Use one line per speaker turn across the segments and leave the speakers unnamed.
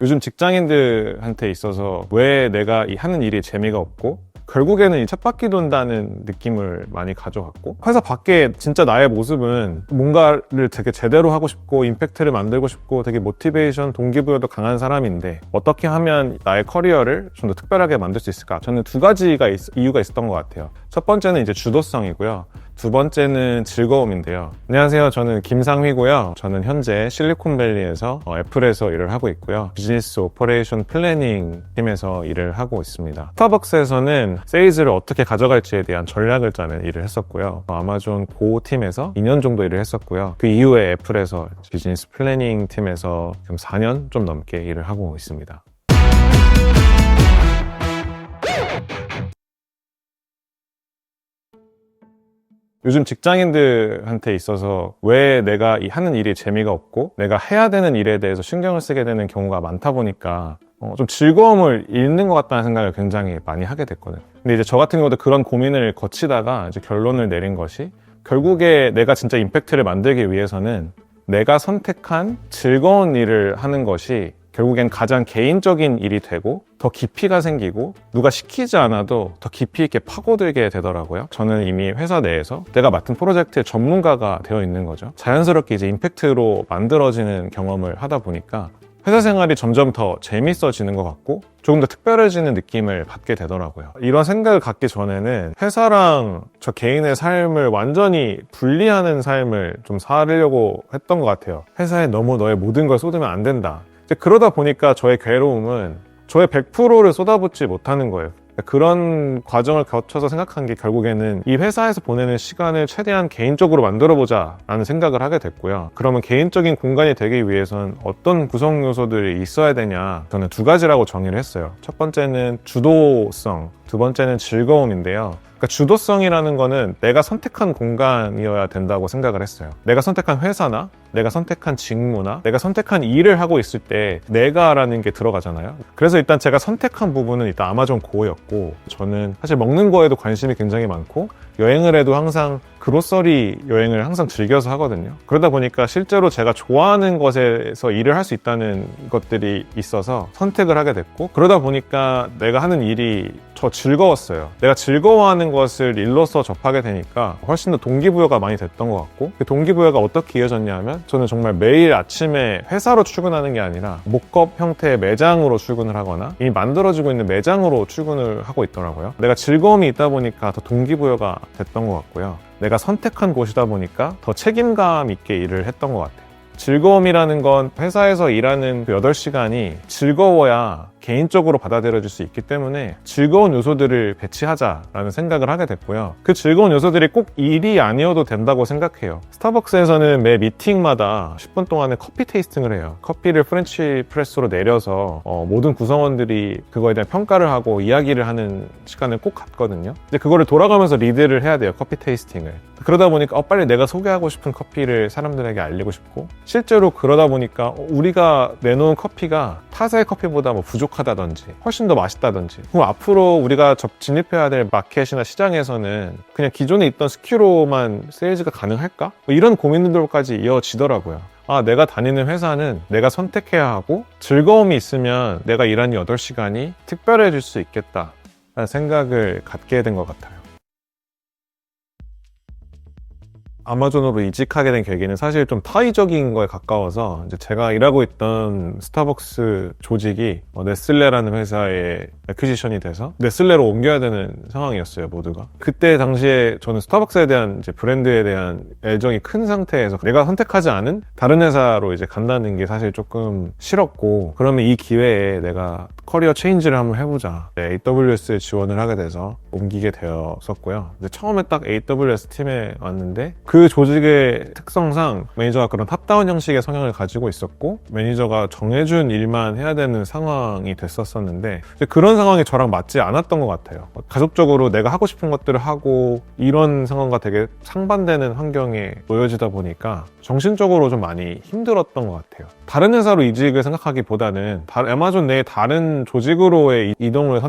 요즘 직장인들한테 있어서 왜 내가 하는 일이 재미가 없고 결국에는 이 쳇바퀴 돈다는 느낌을 많이 가져갔고, 회사 밖에 진짜 나의 모습은 뭔가를 되게 제대로 하고 싶고 임팩트를 만들고 싶고 되게 모티베이션, 동기부여도 강한 사람인데 어떻게 하면 나의 커리어를 좀 더 특별하게 만들 수 있을까? 저는 두 가지가 이유가 있었던 것 같아요. 첫 번째는 이제 주도성이고요. 두 번째는 즐거움인데요. 안녕하세요. 저는 김상휘고요. 저는 현재 실리콘밸리에서 애플에서 일을 하고 있고요. 비즈니스 오퍼레이션 플래닝 팀에서 일을 하고 있습니다. 스타벅스에서는 세일즈를 어떻게 가져갈지에 대한 전략을 짜는 일을 했었고요. 아마존 고 팀에서 2년 정도 일을 했었고요. 그 이후에 애플에서 비즈니스 플래닝 팀에서 지금 4년 좀 넘게 일을 하고 있습니다. 요즘 직장인들한테 있어서 왜 내가 하는 일이 재미가 없고 내가 해야 되는 일에 대해서 신경을 쓰게 되는 경우가 많다 보니까 좀 즐거움을 잃는 것 같다는 생각을 굉장히 많이 하게 됐거든요. 근데 이제 저 같은 경우도 그런 고민을 거치다가 이제 결론을 내린 것이, 결국에 내가 진짜 임팩트를 만들기 위해서는 내가 선택한 즐거운 일을 하는 것이 결국엔 가장 개인적인 일이 되고 더 깊이가 생기고 누가 시키지 않아도 더 깊이 있게 파고들게 되더라고요. 저는 이미 회사 내에서 내가 맡은 프로젝트의 전문가가 되어 있는 거죠. 자연스럽게 이제 임팩트로 만들어지는 경험을 하다 보니까 회사 생활이 점점 더 재밌어지는 것 같고 조금 더 특별해지는 느낌을 받게 되더라고요. 이런 생각을 갖기 전에는 회사랑 저 개인의 삶을 완전히 분리하는 삶을 좀 살려고 했던 것 같아요. 회사에 너무 너의 모든 걸 쏟으면 안 된다. 그러다 보니까 저의 괴로움은 저의 100%를 쏟아붓지 못하는 거예요. 그런 과정을 거쳐서 생각한 게 결국에는 이 회사에서 보내는 시간을 최대한 개인적으로 만들어보자 라는 생각을 하게 됐고요. 그러면 개인적인 공간이 되기 위해선 어떤 구성 요소들이 있어야 되냐, 저는 두 가지라고 정의를 했어요. 첫 번째는 주도성, 두 번째는 즐거움인데요. 그러니까 주도성이라는 거는 내가 선택한 공간이어야 된다고 생각을 했어요. 내가 선택한 회사나 내가 선택한 직무나 내가 선택한 일을 하고 있을 때 내가라는 게 들어가잖아요. 그래서 일단 제가 선택한 부분은 일단 아마존 고였고, 저는 사실 먹는 거에도 관심이 굉장히 많고 여행을 해도 항상 그로서리 여행을 항상 즐겨서 하거든요. 그러다 보니까 실제로 제가 좋아하는 것에서 일을 할 수 있다는 것들이 있어서 선택을 하게 됐고, 그러다 보니까 내가 하는 일이 더 즐거웠어요. 내가 즐거워하는 것을 일로서 접하게 되니까 훨씬 더 동기부여가 많이 됐던 것 같고, 그 동기부여가 어떻게 이어졌냐면 저는 정말 매일 아침에 회사로 출근하는 게 아니라 목업 형태의 매장으로 출근을 하거나 이미 만들어지고 있는 매장으로 출근을 하고 있더라고요. 내가 즐거움이 있다 보니까 더 동기부여가 됐던 것 같고요. 내가 선택한 곳이다 보니까 더 책임감 있게 일을 했던 것 같아요. 즐거움이라는 건 회사에서 일하는 그 8시간이 즐거워야 개인적으로 받아들여질 수 있기 때문에 즐거운 요소들을 배치하자라는 생각을 하게 됐고요. 그 즐거운 요소들이 꼭 일이 아니어도 된다고 생각해요. 스타벅스에서는 매 미팅마다 10분 동안의 커피 테이스팅을 해요. 커피를 프렌치 프레스로 내려서 모든 구성원들이 그거에 대한 평가를 하고 이야기를 하는 시간을 꼭 갖거든요. 이제 그거를 돌아가면서 리드를 해야 돼요. 커피 테이스팅을. 그러다 보니까 빨리 내가 소개하고 싶은 커피를 사람들에게 알리고 싶고, 실제로 그러다 보니까 우리가 내놓은 커피가 타사의 커피보다 뭐 부족하다든지 훨씬 더 맛있다든지, 그럼 앞으로 우리가 진입해야 될 마켓이나 시장에서는 그냥 기존에 있던 스키로만 세일즈가 가능할까? 뭐 이런 고민들까지 이어지더라고요. 내가 다니는 회사는 내가 선택해야 하고 즐거움이 있으면 내가 일하는 8시간이 특별해질 수 있겠다 라는 생각을 갖게 된 것 같아요. 아마존으로 이직하게 된 계기는 사실 좀 타의적인 거에 가까워서, 이제 제가 일하고 있던 스타벅스 조직이 네슬레라는 회사에 애퀴지션이 돼서 네슬레로 옮겨야 되는 상황이었어요, 모두가. 그때 당시에 저는 스타벅스에 대한 이제 브랜드에 대한 애정이 큰 상태에서 내가 선택하지 않은 다른 회사로 이제 간다는 게 사실 조금 싫었고, 그러면 이 기회에 내가 커리어 체인지를 한번 해보자. AWS에 지원을 하게 돼서 옮기게 되었었고요. 이제 처음에 딱 AWS 팀에 왔는데 그 조직의 특성상 매니저가 그런 탑다운 형식의 성향을 가지고 있었고, 매니저가 정해준 일만 해야 되는 상황이 됐었는데 이제 그런 상황이 저랑 맞지 않았던 것 같아요. 가족적으로 내가 하고 싶은 것들을 하고 이런 상황과 되게 상반되는 환경에 놓여지다 보니까 정신적으로 좀 많이 힘들었던 것 같아요. 다른 회사로 이직을 생각하기보다는 아마존 내에 다른 조직으로의 이동을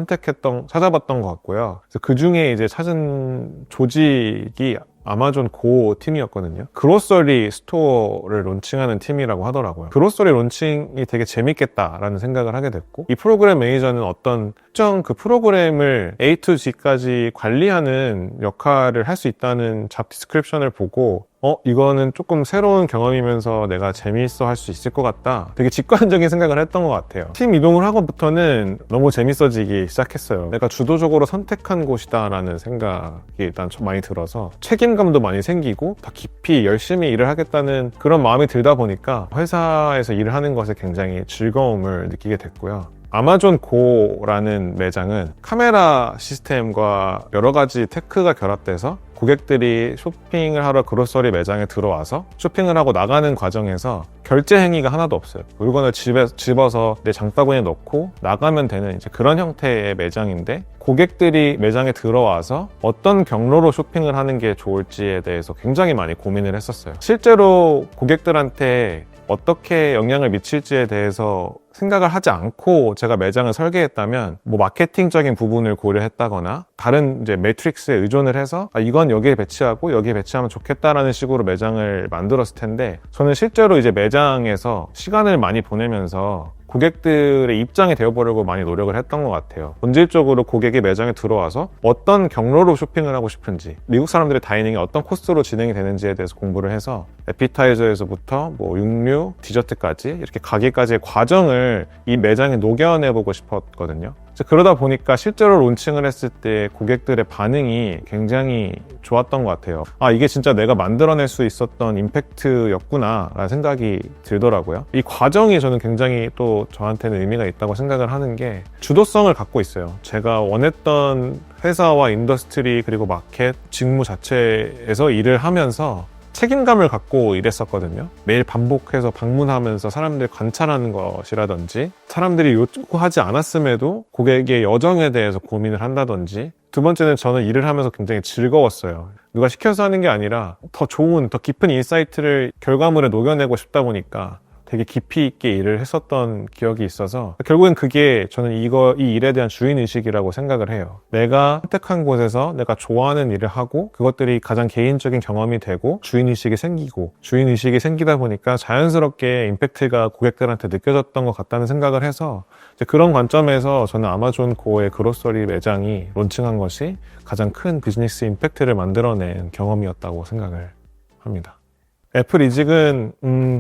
찾아봤던 것 같고요. 그래서 그 중에 이제 찾은 조직이 아마존 고 팀이었거든요. 그로서리 스토어를 론칭하는 팀이라고 하더라고요. 그로서리 론칭이 되게 재밌겠다라는 생각을 하게 됐고, 이 프로그램 매니저는 어떤 특정 그 프로그램을 A to G까지 관리하는 역할을 할 수 있다는 잡 디스크립션을 보고 이거는 조금 새로운 경험이면서 내가 재미있어 할 수 있을 것 같다. 되게 직관적인 생각을 했던 것 같아요. 팀 이동을 하고부터는 너무 재밌어지기 시작했어요. 내가 주도적으로 선택한 곳이다라는 생각이 일단 좀 많이 들어서 책임감도 많이 생기고 더 깊이 열심히 일을 하겠다는 그런 마음이 들다 보니까 회사에서 일을 하는 것에 굉장히 즐거움을 느끼게 됐고요. 아마존 고라는 매장은 카메라 시스템과 여러 가지 테크가 결합돼서 고객들이 쇼핑을 하러 그로서리 매장에 들어와서 쇼핑을 하고 나가는 과정에서 결제 행위가 하나도 없어요. 물건을 집어서 내 장바구니에 넣고 나가면 되는 이제 그런 형태의 매장인데, 고객들이 매장에 들어와서 어떤 경로로 쇼핑을 하는 게 좋을지에 대해서 굉장히 많이 고민을 했었어요. 실제로 고객들한테 어떻게 영향을 미칠지에 대해서 생각을 하지 않고 제가 매장을 설계했다면 마케팅적인 부분을 고려했다거나 다른 이제 매트릭스에 의존을 해서 이건 여기에 배치하고 여기에 배치하면 좋겠다라는 식으로 매장을 만들었을 텐데, 저는 실제로 이제 매장에서 시간을 많이 보내면서 고객들의 입장이 되어보려고 많이 노력을 했던 것 같아요. 본질적으로 고객이 매장에 들어와서 어떤 경로로 쇼핑을 하고 싶은지, 미국 사람들의 다이닝이 어떤 코스로 진행이 되는지에 대해서 공부를 해서 에피타이저에서부터 육류, 디저트까지 이렇게 가기까지의 과정을 이 매장에 녹여내보고 싶었거든요. 그러다 보니까 실제로 론칭을 했을 때 고객들의 반응이 굉장히 좋았던 것 같아요. 이게 진짜 내가 만들어낼 수 있었던 임팩트였구나 라는 생각이 들더라고요. 이 과정이 저는 굉장히 또 저한테는 의미가 있다고 생각을 하는 게, 주도성을 갖고 있어요. 제가 원했던 회사와 인더스트리 그리고 마켓 직무 자체에서 일을 하면서 책임감을 갖고 일했었거든요. 매일 반복해서 방문하면서 사람들 관찰하는 것이라든지, 사람들이 요구하지 않았음에도 고객의 여정에 대해서 고민을 한다든지, 두 번째는 저는 일을 하면서 굉장히 즐거웠어요. 누가 시켜서 하는 게 아니라 더 좋은, 더 깊은 인사이트를 결과물에 녹여내고 싶다 보니까 되게 깊이 있게 일을 했었던 기억이 있어서, 결국엔 그게 저는 이 일에 대한 주인의식이라고 생각을 해요. 내가 선택한 곳에서 내가 좋아하는 일을 하고 그것들이 가장 개인적인 경험이 되고 주인의식이 생기고, 주인의식이 생기다 보니까 자연스럽게 임팩트가 고객들한테 느껴졌던 것 같다는 생각을 해서, 이제 그런 관점에서 저는 아마존 고의 그로서리 매장이 론칭한 것이 가장 큰 비즈니스 임팩트를 만들어낸 경험이었다고 생각을 합니다. 애플 이직은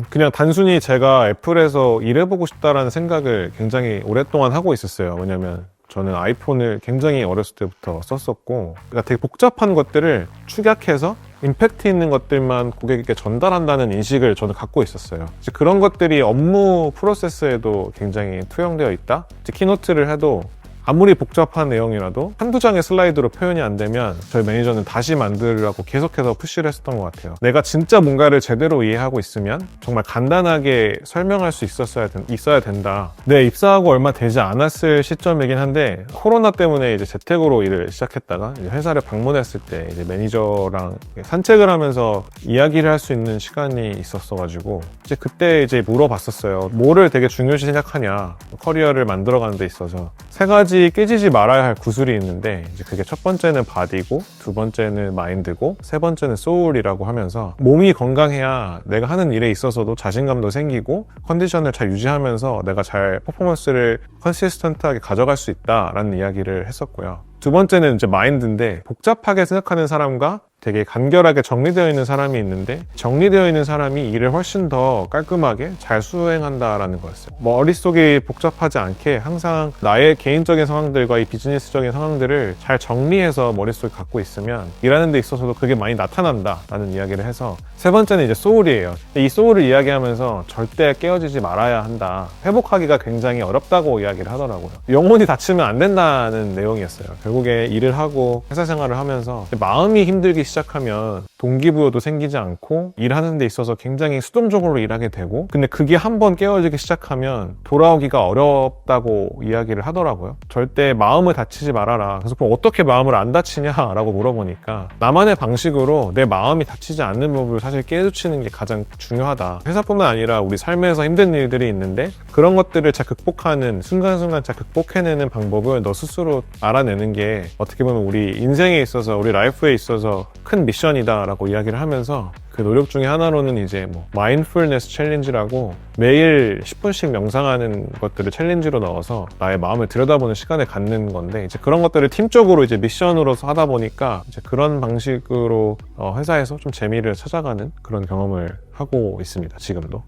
그냥 단순히 제가 애플에서 일해보고 싶다라는 생각을 굉장히 오랫동안 하고 있었어요. 왜냐면 저는 아이폰을 굉장히 어렸을 때부터 썼었고, 그러니까 되게 복잡한 것들을 축약해서 임팩트 있는 것들만 고객에게 전달한다는 인식을 저는 갖고 있었어요. 그런 것들이 업무 프로세스에도 굉장히 투영되어 있다? 키노트를 해도 아무리 복잡한 내용이라도 한두 장의 슬라이드로 표현이 안 되면 저희 매니저는 다시 만들으라고 계속해서 푸시를 했었던 것 같아요. 내가 진짜 뭔가를 제대로 이해하고 있으면 정말 간단하게 설명할 수 있어야 된다. 네, 입사하고 얼마 되지 않았을 시점이긴 한데, 코로나 때문에 이제 재택으로 일을 시작했다가 이제 회사를 방문했을 때 이제 매니저랑 산책을 하면서 이야기를 할 수 있는 시간이 있었어가지고 이제 그때 이제 물어봤었어요. 뭐를 되게 중요시 생각하냐, 커리어를 만들어가는 데 있어서. 세 가지 깨지지 말아야 할 구슬이 있는데, 이제 그게 첫 번째는 바디고, 두 번째는 마인드고, 세 번째는 소울이라고 하면서, 몸이 건강해야 내가 하는 일에 있어서도 자신감도 생기고 컨디션을 잘 유지하면서 내가 잘 퍼포먼스를 컨시스턴트하게 가져갈 수 있다라는 이야기를 했었고요. 두 번째는 이제 마인드인데, 복잡하게 생각하는 사람과 되게 간결하게 정리되어 있는 사람이 있는데, 정리되어 있는 사람이 일을 훨씬 더 깔끔하게 잘 수행한다라는 거였어요. 머릿속이 복잡하지 않게 항상 나의 개인적인 상황들과 이 비즈니스적인 상황들을 잘 정리해서 머릿속에 갖고 있으면 일하는 데 있어서도 그게 많이 나타난다라는 이야기를 해서, 세 번째는 이제 소울이에요. 이 소울을 이야기하면서 절대 깨어지지 말아야 한다. 회복하기가 굉장히 어렵다고 이야기를 하더라고요. 영혼이 다치면 안 된다는 내용이었어요. 결국에 일을 하고 회사 생활을 하면서 마음이 힘들기 시작하면 동기부여도 생기지 않고 일하는 데 있어서 굉장히 수동적으로 일하게 되고, 근데 그게 한번 깨어지기 시작하면 돌아오기가 어렵다고 이야기를 하더라고요. 절대 마음을 다치지 말아라. 그래서 그럼 어떻게 마음을 안 다치냐라고 물어보니까, 나만의 방식으로 내 마음이 다치지 않는 법을 사실 깨우치는 게 가장 중요하다. 회사뿐만 아니라 우리 삶에서 힘든 일들이 있는데 그런 것들을 잘 극복하는, 순간순간 잘 극복해내는 방법을 너 스스로 알아내는 게 어떻게 보면 우리 인생에 있어서, 우리 라이프에 있어서 큰 미션이다라고 이야기를 하면서 그 노력 중에 하나로는 이제 뭐 마인드풀니스 챌린지라고 매일 10분씩 명상하는 것들을 챌린지로 넣어서 나의 마음을 들여다보는 시간을 갖는 건데, 이제 그런 것들을 팀적으로 이제 미션으로서 하다 보니까 이제 그런 방식으로 회사에서 좀 재미를 찾아가는 그런 경험을 하고 있습니다. 지금도.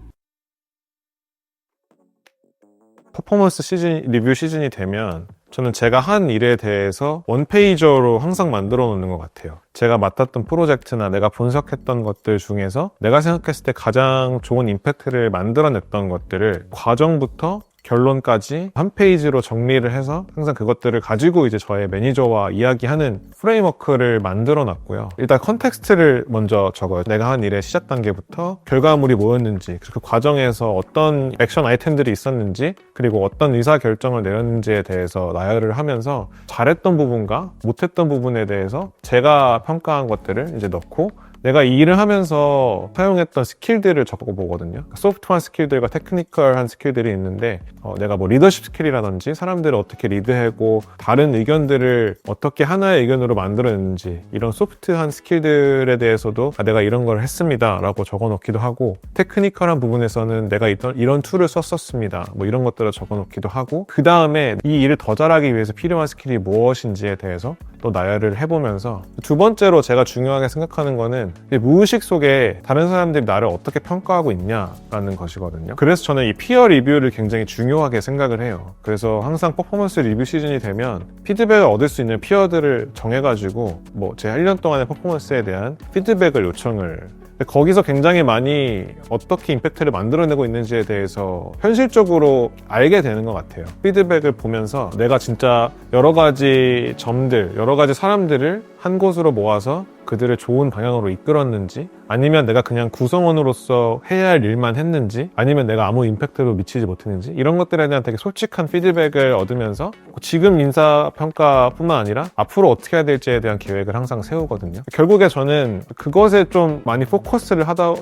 퍼포먼스 시즌, 리뷰 시즌이 되면 저는 제가 한 일에 대해서 원페이저로 항상 만들어 놓는 것 같아요. 제가 맡았던 프로젝트나 내가 분석했던 것들 중에서 내가 생각했을 때 가장 좋은 임팩트를 만들어냈던 것들을 과정부터 결론까지 한 페이지로 정리를 해서 항상 그것들을 가지고 이제 저의 매니저와 이야기하는 프레임워크를 만들어 놨고요. 일단 컨텍스트를 먼저 적어요. 내가 한 일의 시작 단계부터 결과물이 뭐였는지, 그 과정에서 어떤 액션 아이템들이 있었는지, 그리고 어떤 의사 결정을 내렸는지에 대해서 나열을 하면서 잘했던 부분과 못했던 부분에 대해서 제가 평가한 것들을 이제 넣고, 내가 이 일을 하면서 사용했던 스킬들을 적어보거든요. 소프트한 스킬들과 테크니컬한 스킬들이 있는데, 내가 뭐 리더십 스킬이라든지 사람들을 어떻게 리드하고 다른 의견들을 어떻게 하나의 의견으로 만들어냈는지, 이런 소프트한 스킬들에 대해서도 내가 이런 걸 했습니다 라고 적어놓기도 하고, 테크니컬한 부분에서는 내가 이런 툴을 썼었습니다 뭐 이런 것들을 적어놓기도 하고, 그 다음에 이 일을 더 잘하기 위해서 필요한 스킬이 무엇인지에 대해서 또 나열을 해보면서, 두 번째로 제가 중요하게 생각하는 거는 무의식 속에 다른 사람들이 나를 어떻게 평가하고 있냐라는 것이거든요. 그래서 저는 이 피어 리뷰를 굉장히 중요하게 생각을 해요. 그래서 항상 퍼포먼스 리뷰 시즌이 되면 피드백을 얻을 수 있는 피어들을 정해가지고 뭐 제 1년 동안의 퍼포먼스에 대한 피드백을 요청을, 거기서 굉장히 많이 어떻게 임팩트를 만들어내고 있는지에 대해서 현실적으로 알게 되는 것 같아요. 피드백을 보면서 내가 진짜 여러 가지 점들, 여러 가지 사람들을 한 곳으로 모아서 그들을 좋은 방향으로 이끌었는지, 아니면 내가 그냥 구성원으로서 해야 할 일만 했는지, 아니면 내가 아무 임팩트도 미치지 못했는지, 이런 것들에 대한 되게 솔직한 피드백을 얻으면서 지금 인사평가뿐만 아니라 앞으로 어떻게 해야 될지에 대한 계획을 항상 세우거든요. 결국에 저는 그것에 좀 많이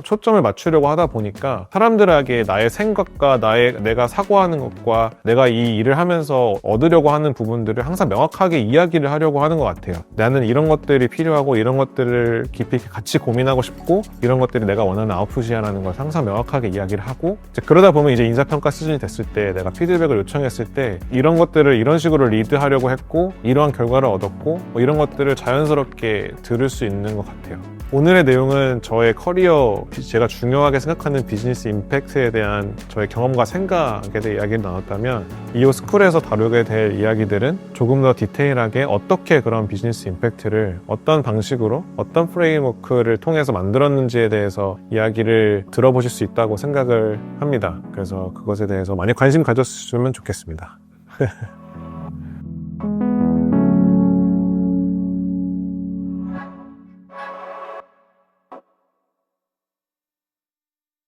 초점을 맞추려고 하다 보니까 사람들에게 나의 생각과 내가 사고하는 것과 내가 이 일을 하면서 얻으려고 하는 부분들을 항상 명확하게 이야기를 하려고 하는 것 같아요. 나는 이런 것들이 필요하고 이런 것들을 깊이 있게 같이 고민하고 싶고, 이런 것들이 내가 원하는 아웃풋이야라는 걸 항상 명확하게 이야기를 하고, 이제 그러다 보면 이제 인사평가 시즌이 됐을 때 내가 피드백을 요청했을 때 이런 것들을 이런 식으로 리드하려고 했고 이러한 결과를 얻었고, 뭐 이런 것들을 자연스럽게 들을 수 있는 것 같아요. 오늘의 내용은 저의 커리어, 제가 중요하게 생각하는 비즈니스 임팩트에 대한 저의 경험과 생각에 대해 이야기를 나눴다면, 이오 스쿨에서 다루게 될 이야기들은 조금 더 디테일하게 어떻게 그런 비즈니스 임팩트를 어떤 방식으로 어떤 프레임워크를 통해서 만들었는지에 대해서 이야기를 들어보실 수 있다고 생각을 합니다. 그래서 그것에 대해서 많이 관심 가졌으면 좋겠습니다.